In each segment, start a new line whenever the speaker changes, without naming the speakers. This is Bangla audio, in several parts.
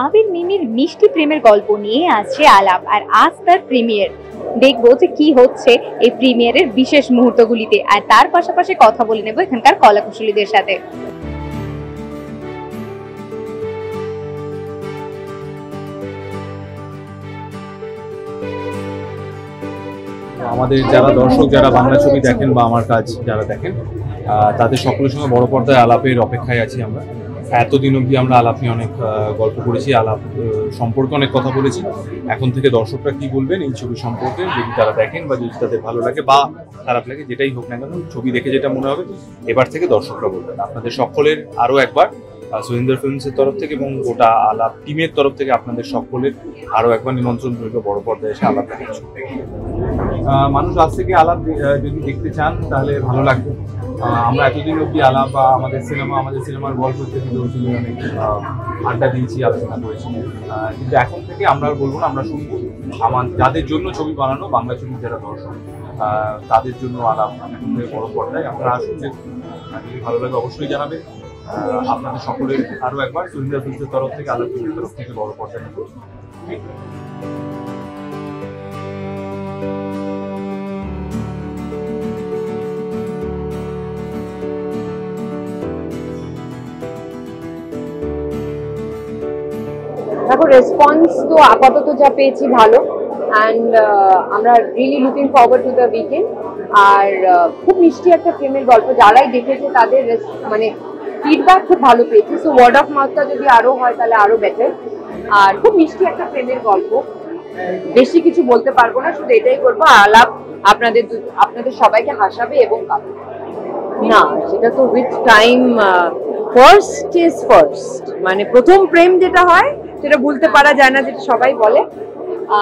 আবির মিমির মিষ্টি প্রেমের গল্প নিয়ে আসছে আলাপ, আর আজ তার প্রিমিয়ার। দেখবো যে কি হচ্ছে এই প্রিমিয়ারের বিশেষ মুহূর্তগুলিতে, আর তার পাশাপাশি কথা বলে নেব এখানকার কলাকুশলীদের সাথে।
আমাদের যারা দর্শক, যারা বাংলা ছবি দেখেন বা আমার কাজ যারা দেখেন, তাদের সকলের সঙ্গে বড় পর্দায় আলাপের অপেক্ষায় আছি আমরা। এতদিন অবধি আমরা আলাপ নিয়ে অনেক গল্প করেছি, আলাপ সম্পর্কে অনেক কথা বলেছি। এখন থেকে দর্শকরা কি বলবেন এই ছবি সম্পর্কে, যদি তারা দেখেন বা যদি তাদের ভালো লাগে বা খারাপ লাগে, যেটাই হোক না কেন, ছবি দেখে যেটা মনে হবে এবার থেকে দর্শকরা বলবেন। আপনাদের সকলের আরও একবার সোহিন্দর ফিল্মসের তরফ থেকে এবং গোটা আলাপ টিমের তরফ থেকে আপনাদের সকলের আরও একবার নিমন্ত্রণ রইল বড় পর্দায় এসে আলাপ দেখার জন্য। মানুষ আজ থেকে আলাপ যদি দেখতে চান তাহলে ভালো লাগবে। আমরা এতদিন অব্দি আলাপ বা আমাদের সিনেমার গল্প থেকে অনেক আড্ডা দিয়েছি, আলোচনা করেছি, কিন্তু এখন থেকে আমরা বলবো না, আমরা শুনবো যাদের জন্য ছবি বানানো, বাংলা ছবির যারা দর্শক তাদের জন্য আলাপ বড় পর্দায়। আপনারা আসুন, যদি ভালো লাগে অবশ্যই জানাবেন। আপনাদের সকলের আরো একবার সোহিন্দর ফিল্মসের তরফ থেকে, আলাপ টিমের তরফ থেকে বড় পর্দায় নেব।
দেখো, রেসপন্স তো আপাতত যা পেয়েছি ভালো, অ্যান্ড আমরা really looking forward to the weekend. আর খুব মিষ্টি একটা প্রেমের গল্প, যারাই দেখেছে তাদের মানে ফিডব্যাক খুব ভালো পেয়েছি। সো ওয়ার্ড অফ মাউথটা যদি আরো হয় তাহলে আরো বেটার। আর খুব মিষ্টি একটা প্রেমের গল্প, বেশি কিছু বলতে পারবো না, শুধু এটাই করবো, আলাপ আপনাদের সবাইকে হাসাবে এবং কাঁদাবে না, সেটা তো with time. First is first, মানে প্রথম প্রেম যেটা হয় সেটা ভুলতে পারা যায় না, যেটা সবাই বলে।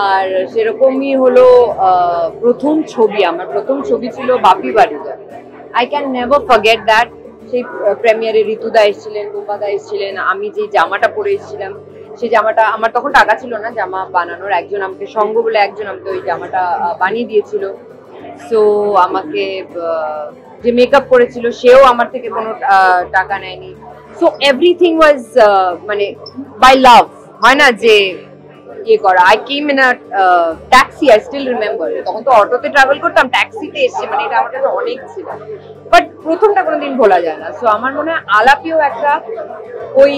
আর সেরকমই হলো প্রথম ছবি, আমার প্রথম ছবি ছিল বাপি বাড়িটা। I can never forget that. সেই প্রেমিয়ারে ঋতুদা এসেছিলেন, রূপাদা এসেছিলেন, আমি যে জামাটা পরে এসেছিলাম সেই জামাটা, আমার তখন টাকা ছিল না জামা বানানোর, একজন আমাকে সঙ্গ বলে একজন আমাকে ওই জামাটা বানিয়ে দিয়েছিল। সো আমাকে যে মেকআপ করেছিল সেও আমার থেকে কোনো টাকা নেয়নি। সো এভরিথিং ওয়াজ মানে বাই লাভ, হয় না যে ইয়ে করা। I came in a taxi, I still remember, তখন তো অটোতে ট্রাভেল করতাম, ট্যাক্সিতে এসছে, মানে এটা আমার কাছে অনেক ছিল, বাট প্রথমটা কোনোদিন ভোলা যায় না। সো আমার মনে হয় আলাপেও একটা ওই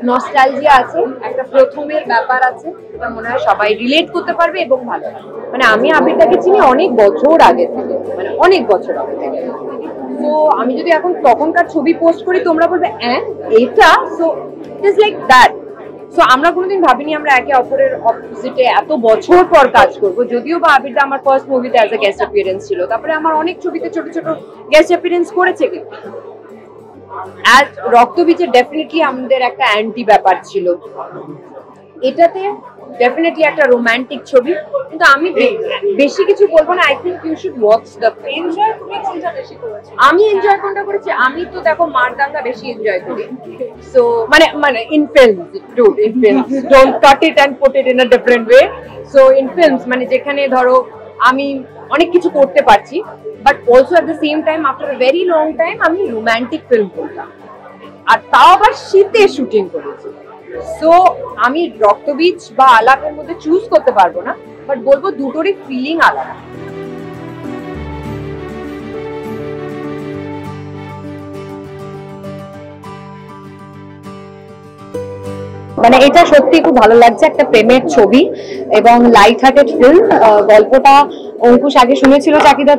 নস্টালজিয়া আছে, একটা প্রথমের ব্যাপার আছে, এটা মনে হয় সবাই রিলেট করতে পারবে এবং ভালো। মানে আমি আবিরটাকে চিনি অনেক বছর আগে থেকে, মানে অনেক বছর আগে থেকে। তো আমি যদি এখন তখনকার ছবি পোস্ট করি তোমরা বলবে এইটা, so it is like that. So আমরা কোনোদিন ভাবিনি আমরা একে অপরের অপোজিটে এত বছর পর কাজ করব, যদিও বা আবিরটা আমার ফার্স্ট মুভিতে অ্যাজ এ গেস্ট অ্যাপিয়ারেন্স ছিল, তারপরে আমার অনেক ছবিতে ছোট ছোট গেস্ট অ্যাপিয়ারেন্স করেছে। কিন্তু অ্যাজ রক্তবীজে ডেফিনেটলি আমাদের একটা অ্যান্টি ব্যাপার ছিল, এটাতে ডেফিনেটলি একটা রোমান্টিক ছবি, কিন্তু আমি বেশি কিছু বলবো না। I think you should watch the film. আমি এনজয় কোনটা করেছি, আমি তো দেখো মারদাঙ্গা বেশি এনজয় করি। সো মানে in films, dude, in films, don't cut it and put it in a different way. So in films মানে যেখানে ধরো আমি অনেক কিছু করতে পারছি, but also at the same time after a very long time আমি রোমান্টিক ফিল্ম করতাম, আর তাও আবার শীতে শুটিং করেছি। সো আমি রক্তবীজ বা আলাপের মধ্যে চুজ করতে পারবো না, বাট বলবো দুটোরই ফিলিং আলাদা।
মানে এটা সত্যি খুব ভালো লাগছে, একটা প্রেমের ছবি এবং লাইট হার্টেড ফিল্ম। গল্পটা অঙ্কুশ আগে শুনেছিল চাকিদা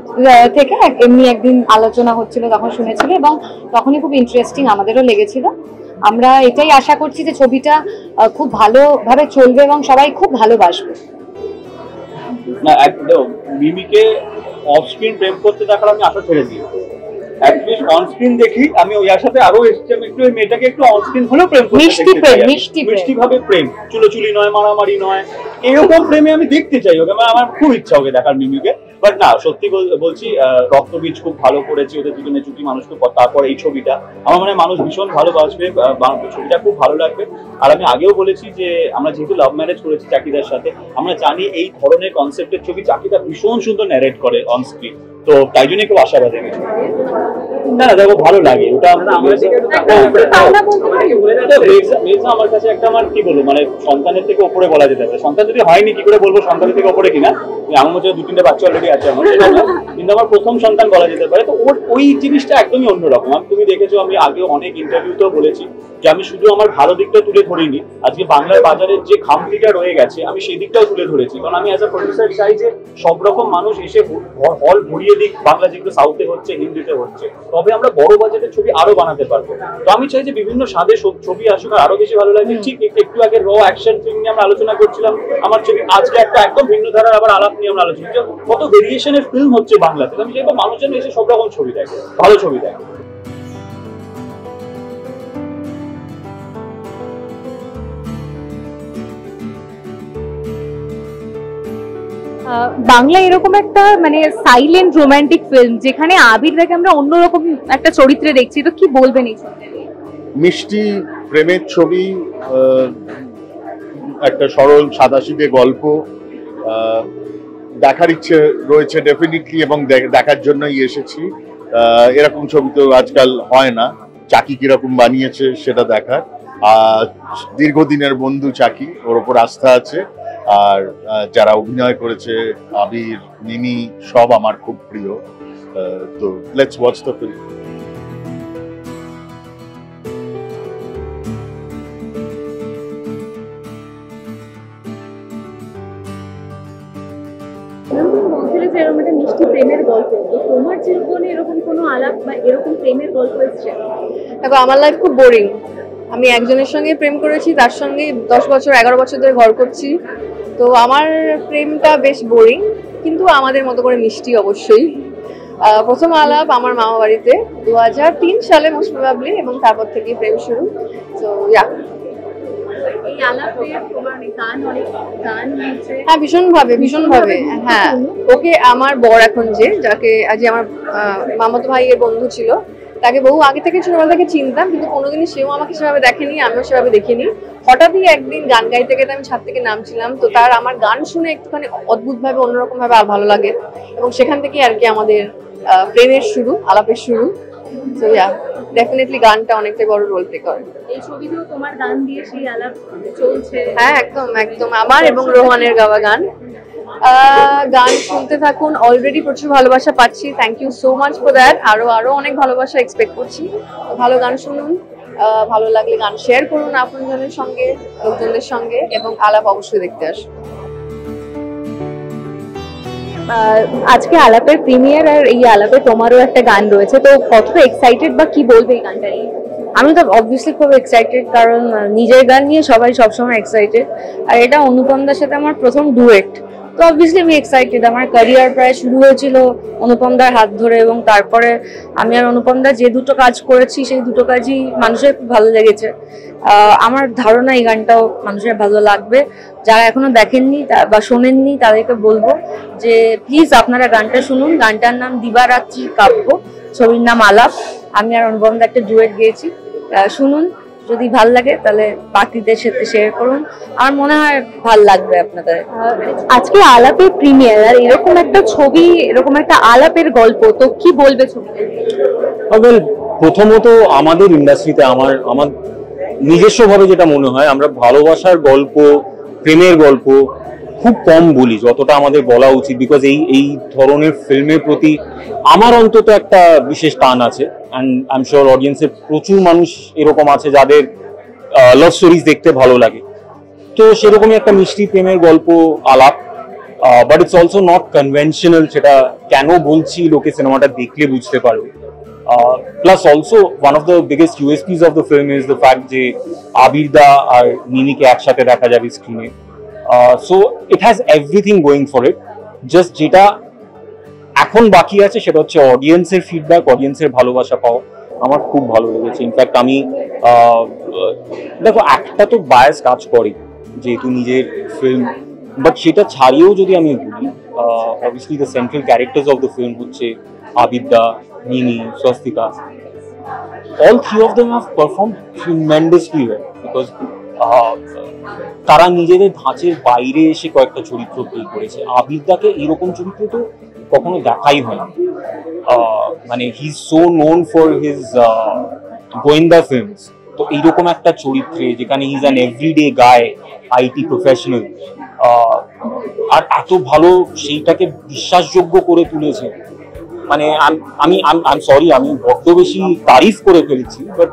থেকে, এমনি একদিন আলোচনা হচ্ছিল তখন শুনেছিল, এবং তখনই খুব ইন্টারেস্টিং আমাদেরও লেগেছিল। আমরা এটাই আশা করছি যে ছবিটা খুব ভালোভাবে চলবে এবং সবাই খুব ভালোবাসবে।
না, একদম মিমিকে অফ স্ক্রিন প্রেম করতে দেখার আমি আশা ছেড়ে দিই। অ্যাটলিস্ট অন স্ক্রিন দেখি, আমি ওই আশাতে আরো এসেছি, আমি একটু মেয়েটাকে একটু অন স্ক্রিন হলেও প্রেম করতে, মিষ্টি ভাবে প্রেম, চুলোচুলি নয়, মারামারি নয়, এরকম প্রেমে আমি দেখতে চাই ওকে। আমার খুব ইচ্ছা ওকে দেখার মিমিকে। বাট না, সত্যি বলছি, রক্তবীজ খুব ভালো করেছে, ওদের দুজনে জুটি মানুষকে। তারপর এই ছবিটা আমার মনে হয় মানুষ ভীষণ ভালোবাসবে, ছবিটা খুব ভালো লাগবে। আর আমি আগেও বলেছি যে আমরা যেহেতু লাভ ম্যারেজ করেছি চাকিদার সাথে, আমরা জানি এই ধরনের কনসেপ্টের ছবি চাকিদা ভীষণ সুন্দর ন্যারেট করে অন স্ক্রিন, তো তাই জন্য খুব আশাবাদী আমি। না দেখো, ভালো লাগে ওটা। এক্সপিরিয়েন্স আমার কাছে একটা, আমার কি বলবো, মানে সন্তানের থেকে উপরে বলা যেতে পারে। সন্তান যদি হয়নি কি করে বলবো সন্তানের থেকে উপরে কিনা, আমার মধ্যে 2-3টে বাচ্চা অলরেডি আছে আমার, সেটা না, কিন্তু আমার প্রথম সন্তান বলা যেতে পারে। তো ওই জিনিসটা একদমই অন্যরকম। তুমি দেখেছো আমি আগে অনেক ইন্টারভিউতেও বলেছি যে আমি শুধু আমার ভালো দিকটা তুলে ধরিনি, আজকে বাংলার বাজারের যে খামতিটা রয়ে গেছে আমি সেই দিকটাও তুলে ধরেছি। কারণ আমি অ্যাজ আ প্রডিউসার চাই যে সব রকম মানুষ এসে হল ভরিয়ে দিক, বাংলা যেগুলো সাউথে হচ্ছে, হিন্দিতে হচ্ছে, তবে আমরা বড় বাজেটের ছবি আরো বানাতে পারবো। তো আমি চাই যে বিভিন্ন স্বাদে ছবি আসুক, আর আরো বেশি ভালো লাগে। ঠিক একটু আগে র অ্যাকশন ফিল্ম নিয়ে আমরা আলোচনা করছিলাম, আমার ছবি আজকে একটা একদম ভিন্ন ধারার আবার আলাপ নিয়ে আমরা আলোচনা, কত ভেরিয়েশনের ফিল্ম হচ্ছে বাংলাতে। আমি চাইবো মানুষ যেন এসে সব রকম ছবি দেখে, ভালো ছবি দেখে।
বাংলা এরকম একটা মানে সাইলেন্ট রোমান্টিক ফিল্ম যেখানে আবিরদাকে আমরা অন্যরকম একটা চরিত্রে দেখছি, তো কি বলবেন এই ছবিটা নিয়ে?
মিষ্টি প্রেমের ছবি, একটা সরল সাদাসিধে গল্প, দেখার ইচ্ছে রয়েছে ডেফিনেটলি, এবং দেখার জন্যই এসেছি। এরকম ছবি তো আজকাল হয় না। চাকি কিরকম বানিয়েছে সেটা দেখার। দীর্ঘদিনের বন্ধু চাকি, ওর ওপর আস্থা আছে। আর যারা অভিনয় করেছে আবির, মিমি, সব আমার খুব প্রিয়। তো লেটস ওয়াচ দ্য ফিল্ম।
এরকম একটা মিষ্টি প্রেমের গল্প, তো তোমার জীবনে এরকম কোনো আলাপ বা এরকম প্রেমের গল্প এসেছে?
দেখো, আমার লাইফ খুব বোরিং। আমি একজনের সঙ্গে প্রেম করেছি, তার সঙ্গে 10 বছর 11 বছর ধরে ঘর করছি। তো আমার প্রেমটা বেশ বোরিং, কিন্তু আমাদের মতো করে মিষ্টি অবশ্যই। প্রথম আলাপ আমার মামা বাড়িতে 2003 সালে মোস্ট প্রবাবলি, এবং তারপর থেকে প্রেম শুরু। তো
এই আলাপে তোমার গান হয়েছে?
হ্যাঁ, ভীষণভাবে। হ্যাঁ, ওকে আমার বর এখন যাকে আজ আমার মামাতো ভাইয়ের বন্ধু ছিল, তাকে বহু আগে থেকে ছোটবেলা থেকে চিনতাম, কিন্তু কোনোদিনই সেও আমাকে সেভাবে দেখেনি, আমিও সেভাবে দেখিনি। হঠাৎই একদিন গান গাইতে গেতে আমি ছাদ থেকে নামছিলাম, তো তার আমার গান শুনে একটুখানি অদ্ভুতভাবে অন্যরকম ভাবে ভালো লাগে, এবং সেখান থেকে আর কি আমাদের প্রেমের শুরু, আলাপের শুরু। তো ডেফিনেটলি গানটা অনেকটাই বড় রোল প্লে করে।
এই ছবিতেও তোমার গান দিয়ে সেই আলাপ চলছে?
হ্যাঁ, একদম আমার এবং রোহানের গাওয়া গান। গান শুনতে থাকুন, অলরেডি প্রচুর ভালোবাসা পাচ্ছি, thank you so much for that. আরো অনেক ভালোবাসা এক্সপেক্ট করছি। ভালো গান শুনুন, ভালো লাগলে গান শেয়ার করুন আপনজনের সঙ্গে, লোকজনদের সঙ্গে, এবং আলাপ অবশ্যই দেখতে আসুন।
আজকে আলাপের প্রিমিয়ার, আর এই আলাপে তোমারও একটা গান রয়েছে, তো কতটা এক্সাইটেড বা কি বলবে এই গানটা নিয়ে?
আমি তো অবভিয়াসলি খুব এক্সাইটেড, কারণ নিজের গান নিয়ে সবাই সবসময় এক্সাইটেড, আর এটা অনুপম দার সাথে আমার প্রথম ডুয়েট, তো অবভিয়াসলি আমি এক্সাইটেড। আমার ক্যারিয়ার প্রায় শুরু হয়েছিল অনুপম দার হাত ধরে, এবং তারপরে আমি আর অনুপম দা যে দুটো কাজ করেছি সেই দুটো কাজই মানুষের খুব ভালো লেগেছে। আমার ধারণা এই গানটাও মানুষের ভালো লাগবে। যারা এখনো দেখেননি বা শোনেননি তাদেরকে বলবো যে প্লিজ আপনারা গানটা শুনুন। গানটার নাম দিবারাত্রি কাব্য, ছবির নাম আলাপ। আমি আর অনুপম দা একটা ডুয়েট গেয়েছি, শুনুন। যদি ভাল লাগে তাহলে বাকিদের সাথে শেয়ার করুন, আমার মনে হয় ভাল লাগবে আপনাদের।
আজকে আলাপের প্রিমিয়ার, আর এরকম একটা ছবি, এরকম একটা আলাপের গল্প, তো কি বলবে ছবিটা?
প্রথমত আমাদের ইন্ডাস্ট্রিতে আমার নিজস্ব ভাবে যেটা মনে হয়, আমরা ভালোবাসার গল্প, প্রেমের গল্প খুব কম বলি, যতটা আমাদের বলা উচিত। বিকজ এই ধরনের ফিল্মের প্রতি আমার অন্তত একটা বিশেষ টান আছে, অ্যান্ড আই এম শিওর অডিয়েন্সের প্রচুর মানুষ এরকম আছে যাদের লাভ স্টোরিজ দেখতে ভালো লাগে। তো সেরকমই একটা মিষ্টি প্রেমের গল্প আলাপ, but it's also not conventional. সেটা কেন বলছি, লোকে সিনেমাটা দেখলে বুঝতে পারবে। Plus also one of the biggest USPs of the film is the fact যে আবির দা আর মিমিকে একসাথে দেখা যাবে স্ক্রিনে। So it has everything going for it. Just যেটা এখন বাকি আছে সেটা হচ্ছে অডিয়েন্সের ফিডব্যাক, অডিয়েন্সের ভালোবাসা পাওয়া। আমার খুব ভালো লেগেছে। ইনফ্যাক্ট আমি দেখো, একটা তো বায়াস কাজ করে যেহেতু নিজের ফিল্ম, বাট সেটা ছাড়িয়েও যদি আমি বলি, obviously the central characters of the film হচ্ছে আবির দা, Mimi, Swastika. All three of them have performed tremendously well because তারা নিজেদের ধাঁচের বাইরে এসে কয়েকটা চরিত্র প্লে করেছে। আবির দাকে এরকম চরিত্র তো কখনো দেখাই হয় না। মানে he is so known for his গোয়েন্দা ফিল্মস, তো এইরকম একটা চরিত্রে যেখানে ইজ অ্যান এভরিডে গায়, আইটি প্রফেশনাল, আর এত ভালো সেইটাকে বিশ্বাসযোগ্য করে তুলেছে। মানে আমি সরি, আমি বড্ড বেশি তারিফ করে ফেলেছি, বাট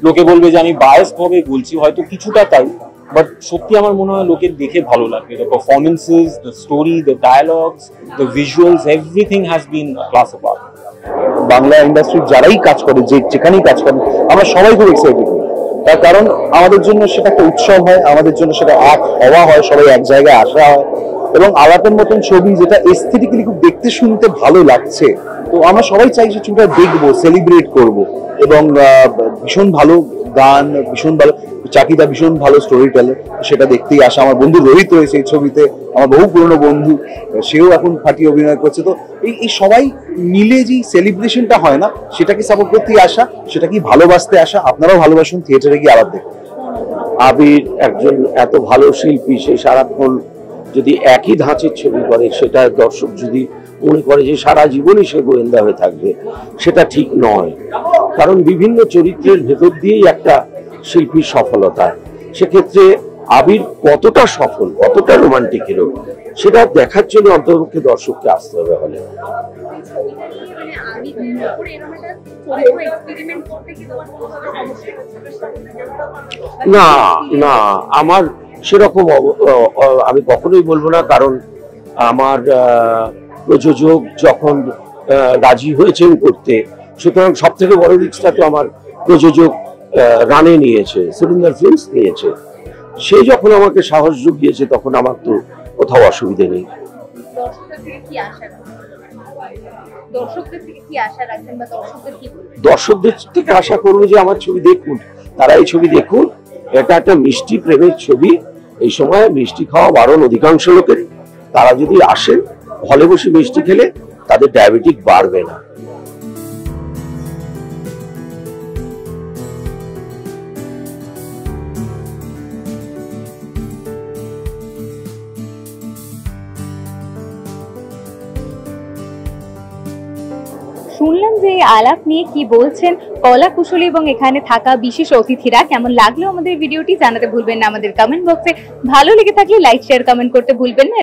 লোকে বলবে যে আমি বায়াস ভাবে বলছি, হয়তো কিছুটা তাই, বাট সত্যি আমার মনে হয় লোকের দেখে ভালো লাগবে। The performances, the story, the dialogues, the visuals, everything has been class apart.
Bangla ইন্ডাস্ট্রির যারাই কাজ করে, যেখানেই কাজ করে, আমরা সবাই খুব এক্সাইটেড হই। তার কারণ আমাদের জন্য সেটা একটা উৎসব হয়, আমাদের জন্য সেটা এক হওয়া হয়, সবাই এক জায়গায় আসা হয়, এবং আলাপের মতন ছবি যেটা এস্থেটিক্যালি খুব দেখতে শুনতে ভালো লাগছে, তো আমরা সবাই চাই সে ছবিটা দেখবো, সেলিব্রেট করব। এবং ভীষণ ভালো গান, ভীষণ ভালো, চাকিদা ভীষণ ভালো স্টোরি টেলার, সেটা দেখতেই আসা। আমার বন্ধু রোহিত রয়েছে এই ছবিতে, আমার বহু পুরনো বন্ধু, সেও এখন ফাটিয়ে অভিনয় করছে। তো এই সবাই মিলে যে সেলিব্রেশনটা হয় না, সেটাকে সাপোর্ট করতেই আসা, সেটাকে ভালোবাসতে আসা। আপনারাও ভালোবাসুন, থিয়েটারে গিয়ে আবার দেখুন।
আবির একজন এত ভালো শিল্পী, সে সারাক্ষণ যদি একই ধাঁচের ছবি করে, সেটা দর্শক যদি মনে করে যে সারা জীবনই সে গোয়েন্দা হয়ে থাকবে, সেটা ঠিক নয়। কারণ বিভিন্ন চরিত্রের ভেতর দিয়েই একটা শিল্পীর সফলতা। সেক্ষেত্রে আবির কতটা সফল, কতটা রোমান্টিক হিরো, সেটা দেখার জন্য অন্ততপক্ষে দর্শককে আসতে হবে হলে। না না, আমার সেরকম আমি কখনোই বলবো না, কারণ আমার প্রযোজক যখন রাজি হয়েছেন করতে, সুতরাং সব থেকে বড় রিস্কটা তো আমার প্রযোজক রানে নিয়েছে, সুরিন্দর ফিল্মস নিয়েছে। সে যখন আমাকে সাহস জুগিয়েছে, তখন আমার তো কোথাও অসুবিধে নেই। দর্শকদের থেকে আশা করবো যে আমার ছবি দেখুন, তারা এই ছবি দেখুন। এটা একটা মিষ্টি প্রেমের ছবি, এই সময় মিষ্টি খাওয়া বারণ অধিকাংশ লোকের। তারা যদি আসেন, হলে বসে মিষ্টি খেলে তাদের ডায়াবেটিক বাড়বে না।
শুনলাম যে এই আলাপ নিয়ে কি বলছেন কলা কুশলী এবং এখানে থাকা বিশেষ অতিথিরা। কেমন লাগলো আমাদের ভিডিওটি জানাতে ভুলবেন না আমাদের কমেন্ট বক্সে। ভালো লেগে থাকলে লাইক, শেয়ার, কমেন্ট করতে ভুলবেন না।